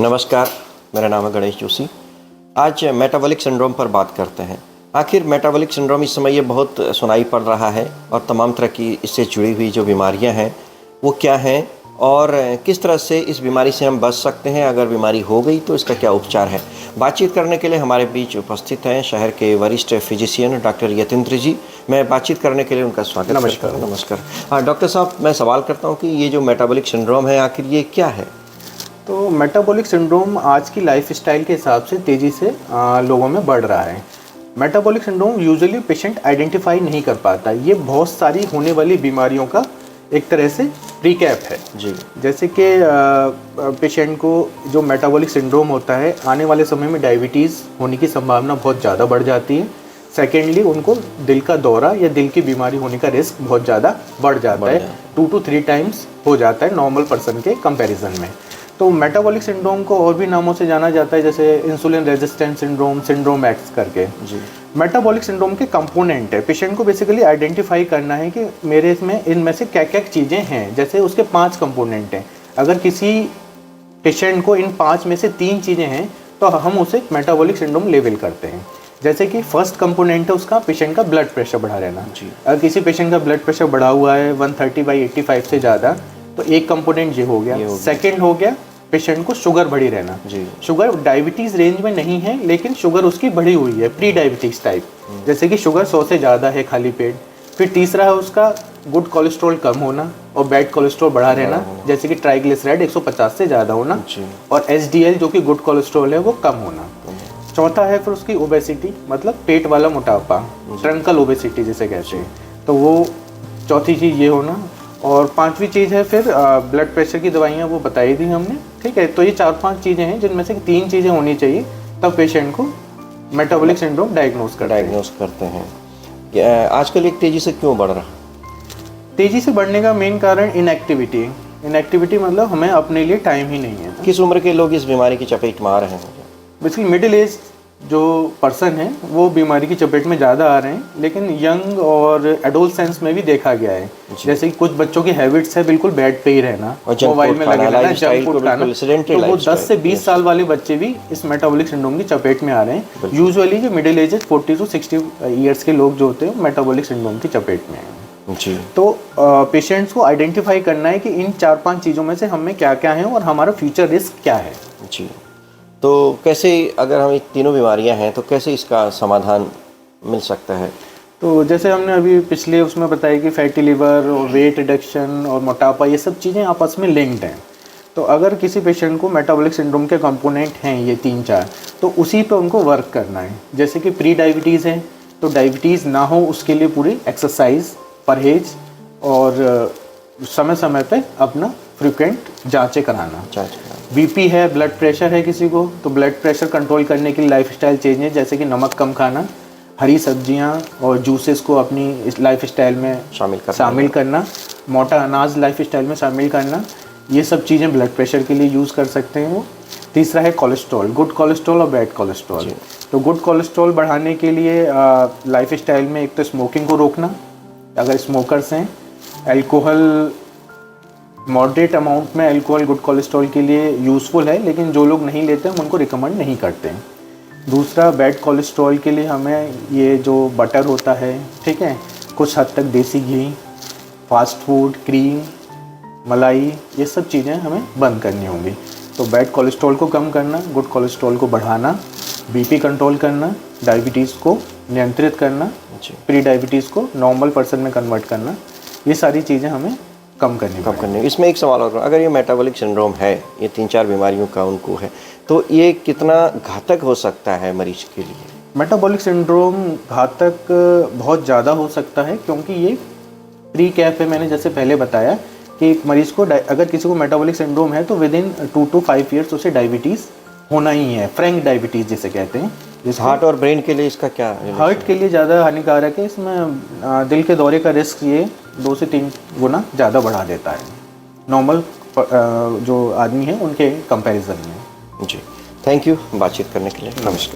नमस्कार, मेरा नाम है गणेश जोशी। आज मेटाबॉलिक सिंड्रोम पर बात करते हैं। आखिर मेटाबॉलिक सिंड्रोम इस समय ये बहुत सुनाई पड़ रहा है और तमाम तरह की इससे जुड़ी हुई जो बीमारियां हैं वो क्या हैं और किस तरह से इस बीमारी से हम बच सकते हैं, अगर बीमारी हो गई तो इसका क्या उपचार है। बातचीत करने के लिए हमारे बीच उपस्थित हैं शहर के वरिष्ठ फिजिशियन डॉक्टर यतीन्द्र जी। मैं बातचीत करने के लिए उनका स्वागत करता हूं। नमस्कार। हाँ डॉक्टर साहब, मैं सवाल करता हूँ कि ये जो मेटाबॉलिक सिंड्रोम है आखिर ये क्या है? तो मेटाबॉलिक सिंड्रोम आज की लाइफस्टाइल के हिसाब से तेज़ी से लोगों में बढ़ रहा है। Metabolic syndrome usually patient identify नहीं कर पाता। ये बहुत सारी होने वाली बीमारियों का एक तरह से रिकैप है जी। जैसे कि पेशेंट को जो मेटाबॉलिक सिंड्रोम होता है, आने वाले समय में डायबिटीज़ होने की संभावना बहुत ज़्यादा बढ़ जाती है। सेकेंडली, उनको दिल का दौरा या दिल की बीमारी होने का रिस्क बहुत ज़्यादा बढ़ जाता है। 2 to 3 टाइम्स हो जाता है नॉर्मल पर्सन के कंपैरिजन में। तो मेटाबॉलिक सिंड्रोम को और भी नामों से जाना जाता है, जैसे insulin resistant syndrome, syndrome x करके। जी। मेटाबॉलिक सिंड्रोम के कंपोनेंट है। पेशेंट को बेसिकली आइडेंटिफाई करना है कि मेरे इसमें इनमें से क्या क्या चीज़ें हैं। जैसे उसके 5 कंपोनेंट हैं। अगर किसी पेशेंट को इन 5 में से 3 चीज़ें हैं तो हम उसे मेटाबॉलिक सिंड्रोम लेबल करते हैं। जैसे कि फर्स्ट कंपोनेंट है उसका पेशेंट का ब्लड प्रेशर बढ़ा रहना। अगर किसी पेशेंट का ब्लड प्रेशर बढ़ा हुआ है 130/85 से ज़्यादा, तो एक कंपोनेंट ये हो गया। सेकंड हो गया पेशेंट को शुगर बढ़ी रहना। जी। शुगर डायबिटीज़ रेंज में नहीं है, लेकिन शुगर उसकी बढ़ी हुई है, प्री डायबिटीज़ टाइप, जैसे कि शुगर 100 से ज़्यादा है खाली पेट। फिर तीसरा है उसका गुड कोलेस्ट्रॉल कम होना और बैड कोलेस्ट्रॉल बढ़ा रहना, जैसे कि ट्राइग्लिसराइड 150 से ज़्यादा होना और एचडीएल जो कि गुड कोलेस्ट्रॉल है वो कम होना। चौथा है फिर उसकी ओबेसिटी, मतलब पेट वाला मोटापा, ट्रंकल ओबेसिटी जिसे कहते हैं, तो वो चौथी चीज़ ये होना। और 5वीं चीज़ है फिर ब्लड प्रेशर की दवाइयाँ, वो बताई दी हमने। ठीक है, तो ये 4-5 चीज़ें हैं जिनमें से 3 चीज़ें होनी चाहिए, तब पेशेंट को मेटाबॉलिक सिंड्रोम डायग्नोस करते हैं। आजकल एक तेज़ी से क्यों बढ़ रहा है? तेज़ी से बढ़ने का मेन कारण इनएक्टिविटी है। इनएक्टिविटी मतलब हमें अपने लिए टाइम ही नहीं है। किस उम्र के लोग इस बीमारी की चपेट में आ रहे हैं? बेसिकली मिडिल एज जो पर्सन है वो बीमारी की चपेट में ज़्यादा आ रहे हैं, लेकिन यंग और एडोलसेंस में भी देखा गया है। जैसे कि कुछ बच्चों की हैबिट्स है बिल्कुल बेड पे ही रहना, मोबाइल में लगे रहना, जंक फूड खाना, तो वो 10 से 20 साल वाले बच्चे भी इस मेटाबॉलिक सिंड्रोम की चपेट में आ रहे हैं। यूजुअली जो मिडिल एज 40 to 60 ईयर्स के लोग जो होते हैं मेटाबॉलिक सिंड्रोम की चपेट में हैं। जी। तो पेशेंट्स को आइडेंटिफाई करना है कि इन 4-5 चीज़ों में से हमें क्या क्या है और हमारा फ्यूचर रिस्क क्या है। जी। तो कैसे, अगर हम तीनों बीमारियां हैं तो कैसे इसका समाधान मिल सकता है? तो जैसे हमने अभी पिछले उसमें बताया कि फैटी लिवर और वेट रिडक्शन और मोटापा, ये सब चीज़ें आपस में लिंक्ड हैं। तो अगर किसी पेशेंट को मेटाबॉलिक सिंड्रोम के कंपोनेंट हैं ये 3-4, तो उसी पे उनको वर्क करना है। जैसे कि प्री डायबिटीज़ है तो डायबिटीज़ ना हो उसके लिए पूरी एक्सरसाइज, परहेज और समय समय पे अपना फ्रिक्वेंट जांचें कराना। बीपी है, ब्लड प्रेशर है किसी को, तो ब्लड प्रेशर कंट्रोल करने के लिए लाइफस्टाइल चेंजेस, जैसे कि नमक कम खाना, हरी सब्जियां और जूसेस को अपनी इस लाइफस्टाइल में शामिल करना, मोटा अनाज लाइफस्टाइल में शामिल करना, ये सब चीज़ें ब्लड प्रेशर के लिए यूज़ कर सकते हैं वो। तीसरा है कोलेस्ट्रॉल, गुड कोलेस्ट्रॉल और बैड कोलेस्ट्रॉल। तो गुड कोलेस्ट्रॉल बढ़ाने के लिए लाइफस्टाइल में एक तो स्मोकिंग को रोकना, अगर स्मोकर्स हैं। अल्कोहल मॉडरेट अमाउंट में अल्कोहल गुड कोलेस्ट्रॉल के लिए यूज़फुल है, लेकिन जो लोग नहीं लेते हम उनको रिकमेंड नहीं करते हैं। दूसरा, बैड कोलेस्ट्रॉल के लिए हमें ये जो बटर होता है, ठीक है, कुछ हद तक देसी घी, फास्ट फूड, क्रीम, मलाई, ये सब चीज़ें हमें बंद करनी होंगी। तो बैड कोलेस्ट्रॉल को कम करना, गुड कोलेस्ट्रॉल को बढ़ाना, बीपी कंट्रोल करना, डायबिटीज़ को नियंत्रित करना, प्री डायबिटीज़ को नॉर्मल पर्सन में कन्वर्ट करना, ये सारी चीज़ें हमें कम करनी। इसमें एक सवाल और, अगर ये मेटाबॉलिक सिंड्रोम है, ये 3-4 बीमारियों का उनको है, तो ये कितना घातक हो सकता है मरीज के लिए? मेटाबॉलिक सिंड्रोम घातक बहुत ज़्यादा हो सकता है, क्योंकि ये प्री कैप है। मैंने जैसे पहले बताया कि एक मरीज़ को अगर किसी को मेटाबॉलिक सिंड्रोम है तो विद इन 2 to 5 ईयर्स उसे डायबिटीज़ होना ही है, फ्रैंक डायबिटीज़ जिसे कहते हैं। हार्ट और ब्रेन के लिए इसका क्या? हार्ट के लिए ज़्यादा हानिकारक है। इसमें दिल के दौरे का रिस्क ये 2 से 3 गुना ज़्यादा बढ़ा देता है नॉर्मल जो आदमी है उनके कंपैरिजन में। जी, थैंक यू बातचीत करने के लिए। नमस्कार।